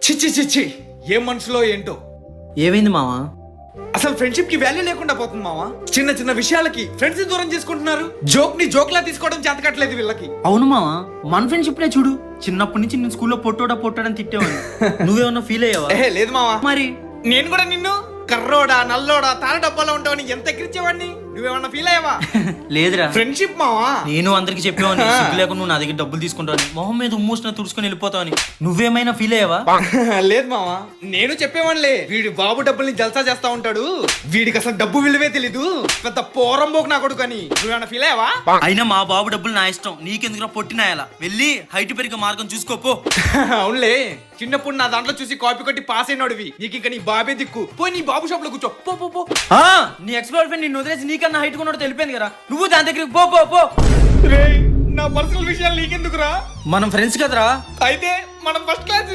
చిచ్చి చిచ్చి ఏం మనుషులో ఏంటో. ఏమైంది మావా? అసలు ఫ్రెండ్షిప్ కి వాల్యూ లేకుండా పోతుంది మావా. చిన్న చిన్న విషయాలకి ఫ్రెండ్స్ దూరం చేసుకుంటున్నారు. జోక్ ని జోక్ లా తీసుకోవడం చేతకట్లేదు వీళ్ళకి. అవును మావా, మన ఫ్రెండ్షిప్ నే చూడు. చిన్నప్పటి నుంచి నేను స్కూల్లో పొట్టోడని తిట్టేవాడిని. నువ్వేమన్నా ఫీల్ అయ్యావా? లేదు మావా. మరి నేను కూడా నిన్ను కర్రోడా నల్లోడా తార డబ్బాలో ఉంటావని ఎంత ఎక్కిరిచేవాడిని. నువ్వేమన్నా ఫీల్ అయ్యావా? లేదురా, ఫ్రెండ్షిప్ మావా. నేను అందరికి చెప్పేవాడిని సిగ్గు లేకుండా నువ్వు నా దగ్గర డబ్బులు తీసుకుంటావని, మొహం మీద ఉమ్మూసిన తుడుచుకొని వెళ్ళిపోతావని. నువ్వేమైనా ఫీల్ అయ్యావా? లేదు మావా, నేను చెప్పేవాడిలే. వీడి బాబు డబ్బుల్ని జల్సా చేస్తా ఉంటాడు, వీడికి అసలు డబ్బు విలువే తెలీదు, పెద్ద పోరంబోకు నా కొడుకు అని. నువ్వేమన్నా ఫీల్ అయ్యావా? అయినా మా బాబు డబ్బులు నా ఇష్టం, నీకెందుకు పొట్టినాయాలా? వెళ్ళి హైట్ పెరిగే మార్గం చూసుకోపో. అవునులే, చిన్నప్పుడు నా దాంట్లో చూసి కాపీ కొట్టి పాస్ అయినోడివి. నీకు ఇంకా నీ బాబే దిక్కు. పోయి నీ బాబు షాప్ లో కూర్చో. పో పో పో. నీ ఎక్స్ గర్ల్ ఫ్రెండ్ నిన్ను వదిలేసి నీకన్నా హైట్ కొన్నాడు తెలిపోయింది కదా, నువ్వు దాని దగ్గరికి పో పో పో. రేయ్, నా పర్సనల్ విషయాలు నీకెందుకురా? మనం ఫ్రెండ్స్ కదరా. అయితే మనం ఫస్ట్ క్లాస్